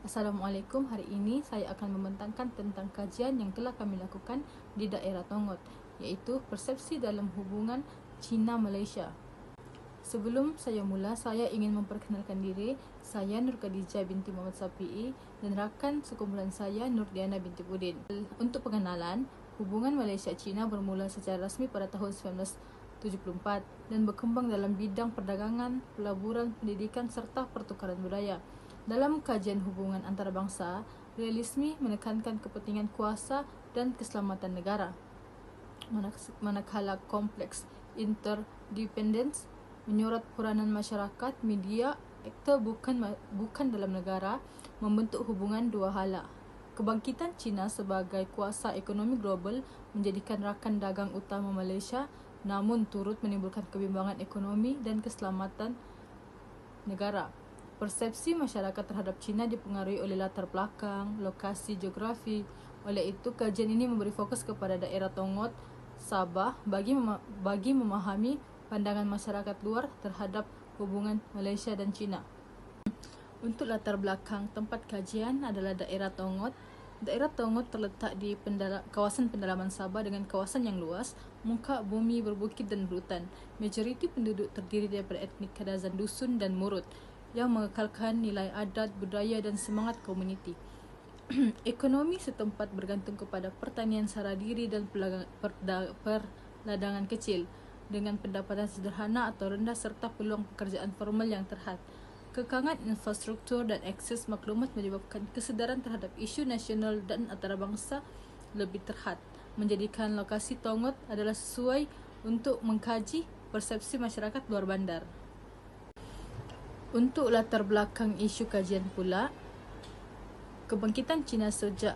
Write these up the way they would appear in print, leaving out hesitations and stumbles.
Assalamualaikum, hari ini saya akan membentangkan tentang kajian yang telah kami lakukan di daerah Tongot, iaitu persepsi dalam hubungan China-Malaysia. Sebelum saya mula, saya ingin memperkenalkan diri. Saya Nur Khadijah binti Muhammad Safi'i dan rakan sekumpulan saya Nur Diana binti Budin. Untuk pengenalan, hubungan Malaysia-China bermula secara rasmi pada tahun 1974 dan berkembang dalam bidang perdagangan, pelaburan, pendidikan serta pertukaran budaya. Dalam kajian hubungan antarabangsa, realisme menekankan kepentingan kuasa dan keselamatan negara, manakala kompleks interdependence menyorot peranan masyarakat, media, aktor bukan dalam negara membentuk hubungan dua hala. Kebangkitan China sebagai kuasa ekonomi global menjadikan rakan dagang utama Malaysia, namun turut menimbulkan kebimbangan ekonomi dan keselamatan negara. Persepsi masyarakat terhadap China dipengaruhi oleh latar belakang, lokasi, geografi. Oleh itu, kajian ini memberi fokus kepada daerah Tongot, Sabah bagi memahami pandangan masyarakat luar terhadap hubungan Malaysia dan China. Untuk latar belakang tempat kajian adalah daerah Tongot. Daerah Tongot terletak di kawasan pendalaman Sabah dengan kawasan yang luas, muka bumi berbukit dan berhutan. Majoriti penduduk terdiri daripada etnik Kadazan Dusun dan Murut yang mengekalkan nilai adat, budaya dan semangat komuniti. Ekonomi setempat bergantung kepada pertanian sara diri dan perladangan kecil dengan pendapatan sederhana atau rendah serta peluang pekerjaan formal yang terhad. Kekangan infrastruktur dan akses maklumat menyebabkan kesedaran terhadap isu nasional dan antarabangsa lebih terhad, menjadikan lokasi Tongot adalah sesuai untuk mengkaji persepsi masyarakat luar bandar. Untuk latar belakang isu kajian pula, kebangkitan China sejak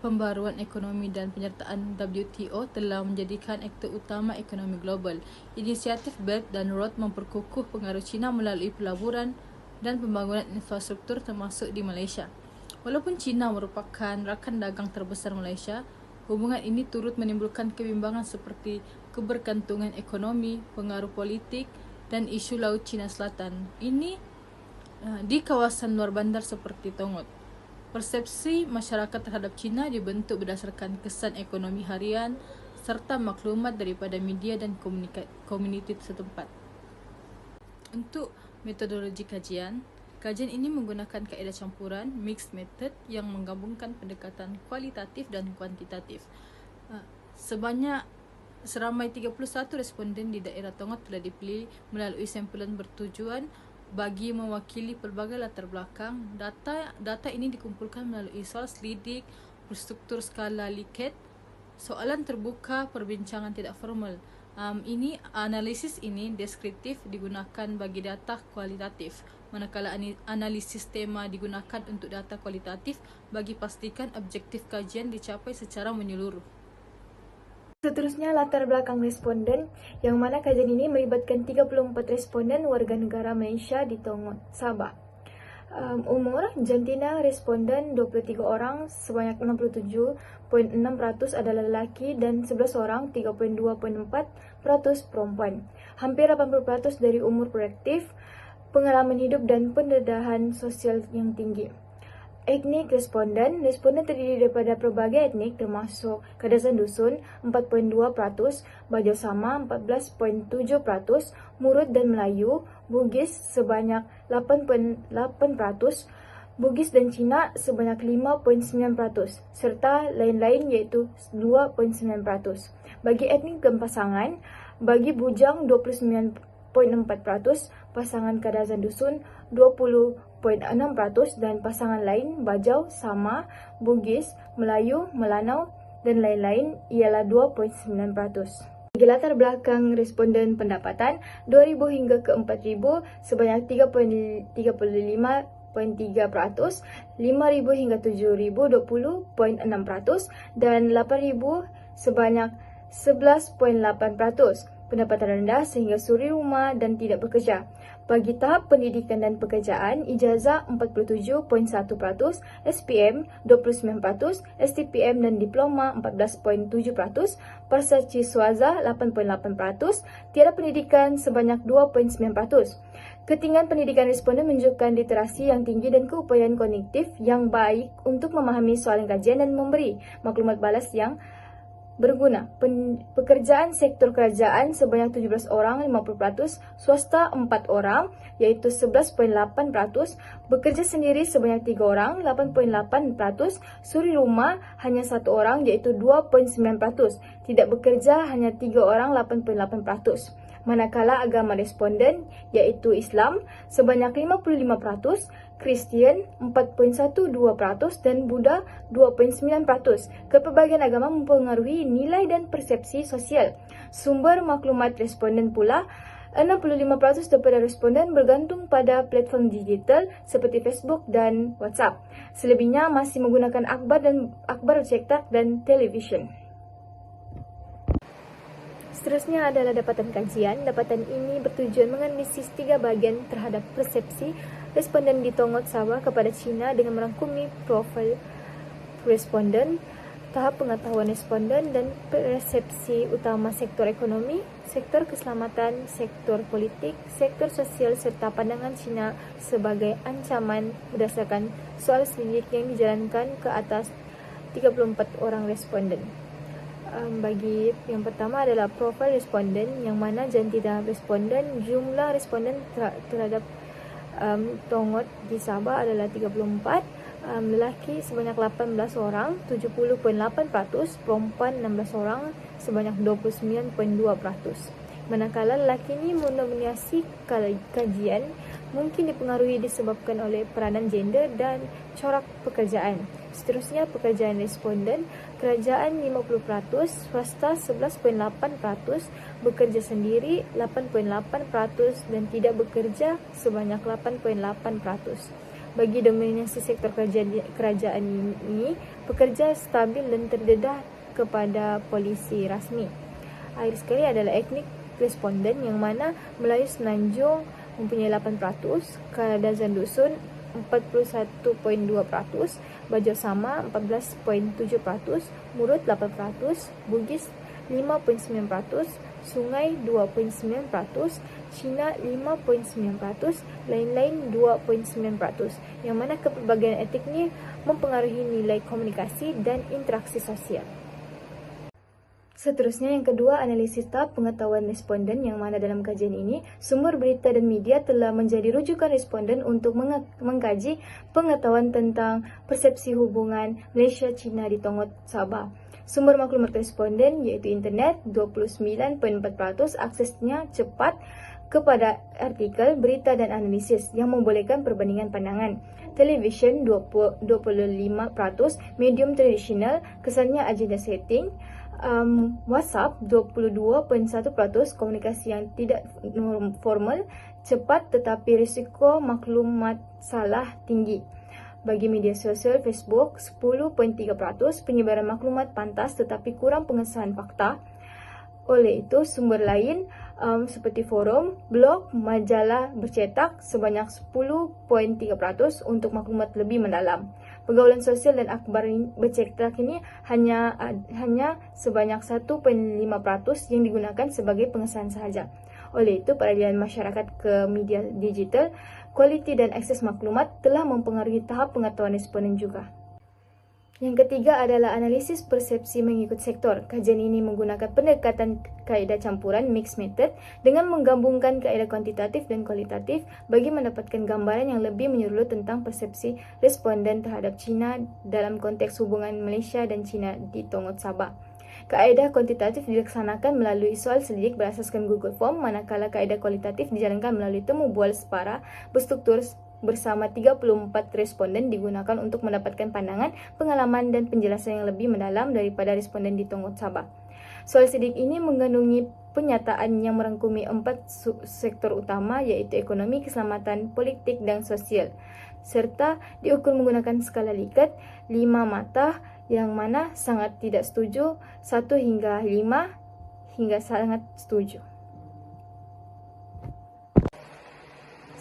pembaruan ekonomi dan penyertaan WTO telah menjadikan aktor utama ekonomi global. Inisiatif Belt and Road memperkukuh pengaruh China melalui pelaburan dan pembangunan infrastruktur termasuk di Malaysia. Walaupun China merupakan rakan dagang terbesar Malaysia, hubungan ini turut menimbulkan kebimbangan seperti kebergantungan ekonomi, pengaruh politik dan isu Laut Cina Selatan. Ini di kawasan luar bandar seperti Tongot. Persepsi masyarakat terhadap China dibentuk berdasarkan kesan ekonomi harian serta maklumat daripada media dan komuniti setempat. Untuk metodologi kajian ini menggunakan kaedah campuran mixed method yang menggabungkan pendekatan kualitatif dan kuantitatif. Seramai 31 responden di daerah Tongot telah dipilih melalui sampel bertujuan bagi mewakili pelbagai latar belakang. Data ini dikumpulkan melalui soal selidik, berstruktur skala Likert, soalan terbuka, perbincangan tidak formal. Analisis ini deskriptif digunakan bagi data kualitatif, manakala analisis tema digunakan untuk data kualitatif bagi pastikan objektif kajian dicapai secara menyeluruh. Seterusnya, latar belakang responden, yang mana kajian ini melibatkan 34 responden warga negara Malaysia di Tongot, Sabah. Umur jantina responden 23 orang, sebanyak 67.6% adalah lelaki dan 11 orang, 3.24% perempuan. Hampir 80% dari umur produktif, pengalaman hidup dan pendedahan sosial yang tinggi. Etnik responden terdiri daripada pelbagai etnik termasuk Kadazan Dusun 4.2%, Bajau Sama 14.7%, Murut dan Melayu, Bugis sebanyak 8.8%, Bugis dan Cina sebanyak 5.9%, serta lain-lain iaitu 2.9%. Bagi etnik dan pasangan, bagi Bujang 29.4%, pasangan Kadazan Dusun 20.6% dan pasangan lain Bajau, Sama, Bugis, Melayu, Melanau dan lain-lain ialah 2.9%. Bagi latar belakang responden pendapatan 2000 hingga ke 4000 sebanyak 35.3%, 5.000 hingga 7.000 20.6% dan 8.000 sebanyak 11.8%. Pendapatan rendah sehingga suri rumah dan tidak bekerja. Bagi tahap pendidikan dan pekerjaan, ijazah 47.1%, SPM 29%, STPM dan diploma 14.7%, perseci swasta 8.8%, tiada pendidikan sebanyak 2.9%. Ketinggian pendidikan responden menunjukkan literasi yang tinggi dan keupayaan kognitif yang baik untuk memahami soalan kajian dan memberi maklumat balas yang berguna. Pekerjaan sektor kerajaan sebanyak 17 orang 50%, swasta 4 orang iaitu 11.8%, bekerja sendiri sebanyak 3 orang 8.8%, suri rumah hanya 1 orang iaitu 2.9%, tidak bekerja hanya 3 orang 8.8%. Manakala agama responden iaitu Islam sebanyak 55%, Kristian 4.12% dan Buddha 2.9%. Kepelbagaian agama mempengaruhi nilai dan persepsi sosial. Sumber maklumat responden pula 65% daripada responden bergantung pada platform digital seperti Facebook dan WhatsApp. Selebihnya masih menggunakan akhbar cetak dan televisyen. Seterusnya adalah dapatan kajian. Dapatan ini bertujuan menganalisis 3 bahagian terhadap persepsi responden di Tongot Sabah kepada China dengan merangkumi profil responden, tahap pengetahuan responden dan persepsi utama sektor ekonomi, sektor keselamatan, sektor politik, sektor sosial serta pandangan China sebagai ancaman berdasarkan soal selidik yang dijalankan ke atas 34 orang responden. Bagi yang pertama adalah profil responden, yang mana jantina responden, jumlah responden terhadap Tongot di Sabah adalah 34, lelaki sebanyak 18 orang 70.8%, perempuan 16 orang sebanyak 29.2%. Manakala lelaki ini mendominasi kajian, mungkin dipengaruhi disebabkan oleh peranan gender dan corak pekerjaan. Seterusnya pekerjaan responden, kerajaan 50%, swasta 11.8%, bekerja sendiri 8.8% dan tidak bekerja sebanyak 8.8%. Bagi dominasi sektor kerajaan ini, pekerja stabil dan terdedah kepada polisi rasmi. Akhir sekali adalah etnik responden, yang mana Melayu Semenanjung mempunyai 8%, Kadazan Dusun 41.2%, Bajo Sama 14.7%, Murut 8%, Bugis 5.9%, Sungai 2.9%, Cina 5.9%, lain-lain 2.9%, yang mana kepelbagaian etnik ini mempengaruhi nilai komunikasi dan interaksi sosial. Seterusnya yang kedua, analisis tahap pengetahuan responden, yang mana dalam kajian ini sumber berita dan media telah menjadi rujukan responden untuk mengkaji pengetahuan tentang persepsi hubungan Malaysia-China di Tongot Sabah. Sumber maklumat responden iaitu internet 29.4%, aksesnya cepat kepada artikel, berita dan analisis yang membolehkan perbandingan pandangan. Televisyen 25%, medium tradisional, kesannya agenda setting. WhatsApp 22.1%, komunikasi yang tidak formal, cepat tetapi risiko maklumat salah tinggi. Bagi media sosial, Facebook 10.3%, penyebaran maklumat pantas tetapi kurang pengesahan fakta. Oleh itu, sumber lain seperti forum, blog, majalah bercetak sebanyak 10.3% untuk maklumat lebih mendalam. Pergaulan sosial dan akhbar bercetak ini hanya sebanyak 1.5% yang digunakan sebagai pengesahan sahaja. Oleh itu, peralihan masyarakat ke media digital, kualiti dan akses maklumat telah mempengaruhi tahap pengetahuan responden juga. Yang ketiga adalah analisis persepsi mengikut sektor. Kajian ini menggunakan pendekatan kaedah campuran mixed method dengan menggabungkan kaedah kuantitatif dan kualitatif bagi mendapatkan gambaran yang lebih menyeluruh tentang persepsi responden terhadap China dalam konteks hubungan Malaysia dan China di Tongot Sabah. Kaedah kuantitatif dilaksanakan melalui soal selidik berasaskan Google Form, manakala kaedah kualitatif dijalankan melalui temu bual separa berstruktur bersama 34 responden digunakan untuk mendapatkan pandangan, pengalaman dan penjelasan yang lebih mendalam daripada responden di Tongot Sabah. Soal selidik ini mengandungi penyataan yang merangkumi 4 sektor utama iaitu ekonomi, keselamatan, politik dan sosial, serta diukur menggunakan skala Likert 5 mata, yang mana sangat tidak setuju 1 hingga 5 hingga sangat setuju.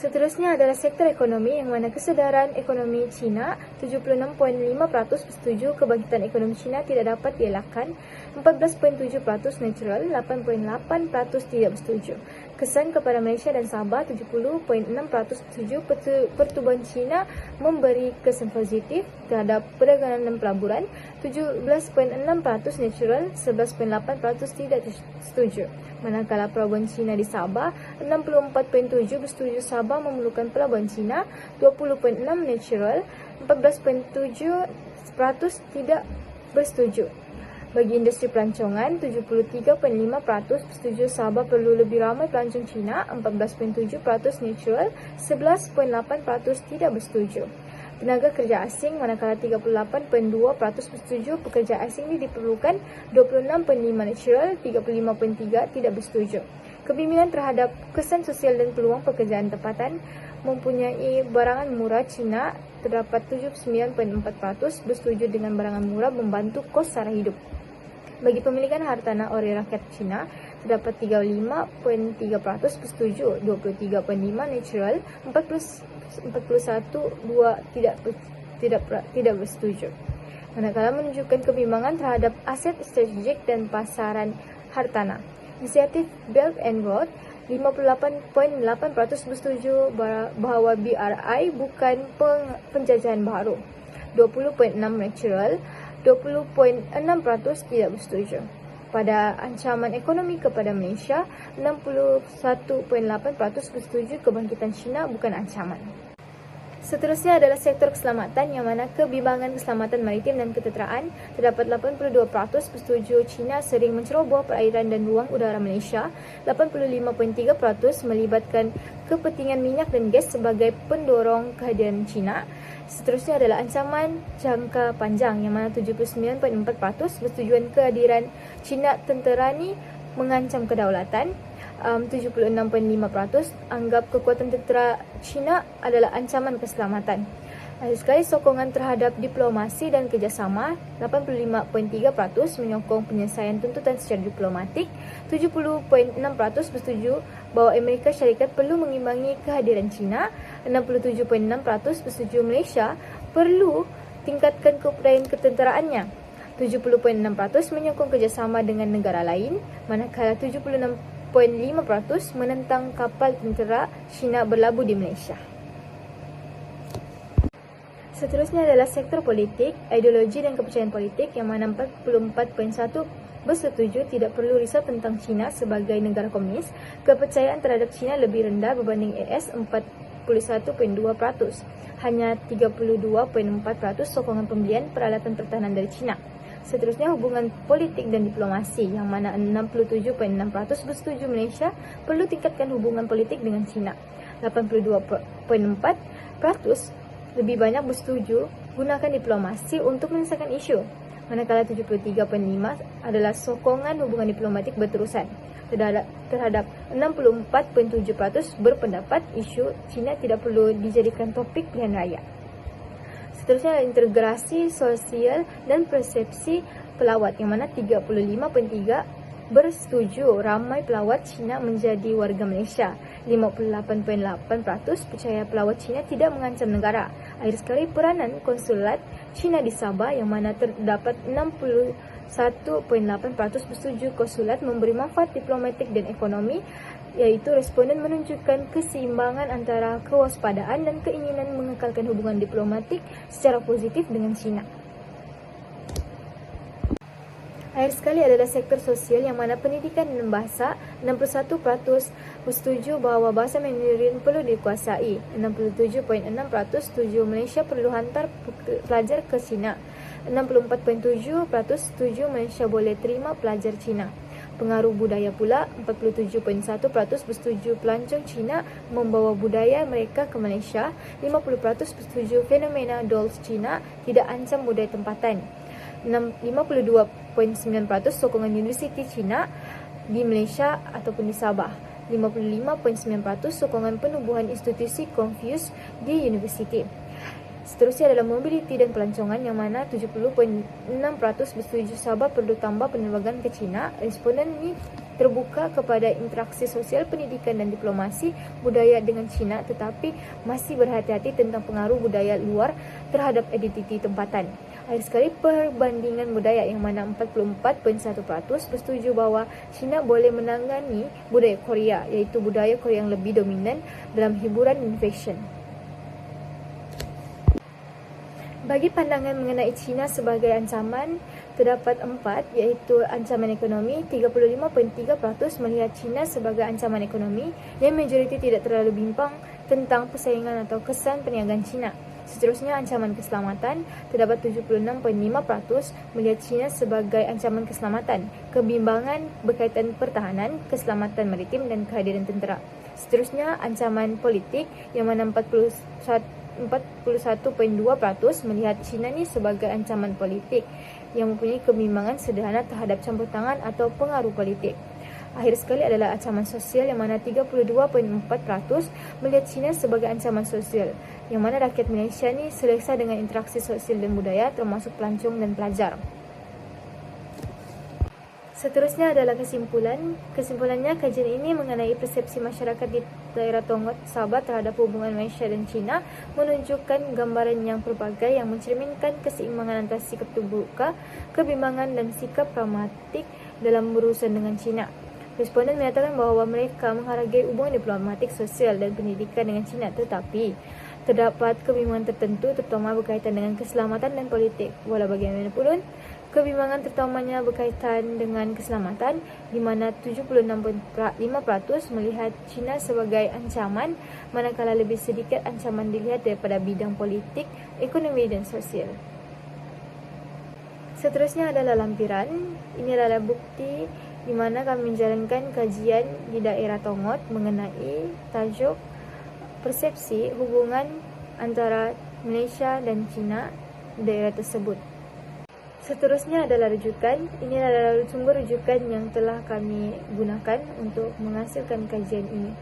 Seterusnya adalah sektor ekonomi yang mana kesedaran ekonomi China 76.5% bersetuju kebangkitan ekonomi China tidak dapat dielakkan, 14.7% natural, 8.8% tidak bersetuju. Kesan kepada Malaysia dan Sabah 70.6% setuju pertumbuhan China memberi kesan positif terhadap perdagangan dan pelaburan, 17.6% natural, 11.8% tidak setuju. Manakala pelabuhan China di Sabah 64.7% bersetuju Sabah memerlukan pelabuhan China, 20.6% natural, 14.7% tidak bersetuju. Bagi industri pelancongan, 73.5% bersetuju Sabah perlu lebih ramai pelancong Cina, 14.7% natural, 11.8% tidak bersetuju. Tenaga kerja asing, manakala 38.2% bersetuju pekerja asing ini diperlukan, 26.5% natural, 35.3% tidak bersetuju. Kebimbangan terhadap kesan sosial dan peluang pekerjaan tempatan mempunyai barangan murah Cina, terdapat 79.4% bersetuju dengan barangan murah membantu kos sara hidup. Bagi pemilikan hartanah oleh rakyat Cina, terdapat 35.3% bersetuju, 23.5% natural, 41.2% tidak bersetuju. Manakala menunjukkan kebimbangan terhadap aset strategik dan pasaran hartanah. Inisiatif Belt and Road 58.8% bersetuju bahawa BRI bukan penjajahan baru, 20.6% natural, 20.6% tidak bersetuju. Pada ancaman ekonomi kepada Malaysia, 61.8% bersetuju kebangkitan China bukan ancaman. Seterusnya adalah sektor keselamatan yang mana kebimbangan keselamatan maritim dan ketenteraan, terdapat 82% bersetuju China sering menceroboh perairan dan ruang udara Malaysia, 85.3% melibatkan kepentingan minyak dan gas sebagai pendorong kehadiran China. Seterusnya adalah ancaman jangka panjang yang mana 79.4% bersetujuan kehadiran China tenterani mengancam kedaulatan. 76.5% anggap kekuatan tentera China adalah ancaman keselamatan. Sekali sokongan terhadap diplomasi dan kerjasama, 85.3% menyokong penyelesaian tuntutan secara diplomatik, 70.6% bersetuju bahawa Amerika Syarikat perlu mengimbangi kehadiran China, 67.6% bersetuju Malaysia perlu tingkatkan kepandaian ketenteraannya, 70.6% menyokong kerjasama dengan negara lain, manakala 76.5% menentang kapal tentera China berlabuh di Malaysia. Seterusnya adalah sektor politik, ideologi dan kepercayaan politik yang mana 44.1% bersetuju tidak perlu risau tentang China sebagai negara komunis. Kepercayaan terhadap China lebih rendah berbanding AS 41.2%. Hanya 32.4% sokongan pembelian peralatan pertahanan dari China. Seterusnya hubungan politik dan diplomasi yang mana 67.6% bersetuju Malaysia perlu tingkatkan hubungan politik dengan China. 82.4% lebih banyak bersetuju gunakan diplomasi untuk menyelesaikan isu. Manakala 73.5% adalah sokongan hubungan diplomatik berterusan. Terhadap 64.7% berpendapat isu China tidak perlu dijadikan topik pilihan raya. Seterusnya adalah integrasi sosial dan persepsi pelawat yang mana 35.3% bersetuju ramai pelawat Cina menjadi warga Malaysia. 58.8% percaya pelawat Cina tidak mengancam negara. Akhir sekali peranan konsulat Cina di Sabah yang mana terdapat 61.8% bersetuju konsulat memberi manfaat diplomatik dan ekonomi, iaitu responden menunjukkan keseimbangan antara kewaspadaan dan keinginan mengekalkan hubungan diplomatik secara positif dengan China. Akhir sekali adalah sektor sosial yang mana pendidikan dan bahasa, 61% bersetuju bahawa bahasa Mandarin perlu dikuasai, 67.6% setuju Malaysia perlu hantar pelajar ke China, 64.7% setuju Malaysia boleh terima pelajar China. Pengaruh budaya pula, 47.1% bersetuju pelancong Cina membawa budaya mereka ke Malaysia, 50% bersetuju fenomena dolls Cina tidak ancam budaya tempatan. 52.9% sokongan Universiti Cina di Malaysia ataupun di Sabah. 55.9% sokongan penubuhan institusi Confucius di universiti. Seterusnya adalah mobiliti dan pelancongan yang mana 70.6% bersetuju Sabah perlu tambah penerbangan ke China. Responden ini terbuka kepada interaksi sosial, pendidikan dan diplomasi budaya dengan China, tetapi masih berhati-hati tentang pengaruh budaya luar terhadap identiti tempatan. Akhir sekali, perbandingan budaya yang mana 44.1% bersetuju bahawa China boleh menangani budaya Korea, iaitu budaya Korea yang lebih dominan dalam hiburan dan fashion. Bagi pandangan mengenai China sebagai ancaman, terdapat 4, iaitu ancaman ekonomi. 35.3% melihat China sebagai ancaman ekonomi, yang majoriti tidak terlalu bimbang tentang persaingan atau kesan perniagaan China. Seterusnya, ancaman keselamatan. Terdapat 76.5% melihat China sebagai ancaman keselamatan. Kebimbangan berkaitan pertahanan, keselamatan maritim dan kehadiran tentera. Seterusnya, ancaman politik, yang mana 41.2% melihat China ni sebagai ancaman politik yang mempunyai kebimbangan sederhana terhadap campur tangan atau pengaruh politik. Akhir sekali adalah ancaman sosial, yang mana 32.4% melihat China sebagai ancaman sosial, yang mana rakyat Malaysia ni selesa dengan interaksi sosial dan budaya, termasuk pelancong dan pelajar. Seterusnya adalah kesimpulan. Kesimpulannya, kajian ini mengenai persepsi masyarakat di daerah Tonggot, Sabah terhadap hubungan Malaysia dan China menunjukkan gambaran yang pelbagai yang mencerminkan keseimbangan antara sikap terbuka, kebimbangan dan sikap pragmatik dalam berurusan dengan China. Responden menyatakan bahawa mereka menghargai hubungan diplomatik, sosial dan pendidikan dengan China, tetapi terdapat kebimbangan tertentu terutama berkaitan dengan keselamatan dan politik. Walau bagaimanapun, kebimbangan terutamanya berkaitan dengan keselamatan, di mana 76.5% melihat China sebagai ancaman, manakala lebih sedikit ancaman dilihat daripada bidang politik, ekonomi dan sosial. Seterusnya adalah lampiran. Ini adalah bukti di mana kami menjalankan kajian di daerah Tonggot mengenai tajuk persepsi hubungan antara Malaysia dan China di daerah tersebut. Seterusnya adalah rujukan. Ini adalah sumber rujukan yang telah kami gunakan untuk menghasilkan kajian ini.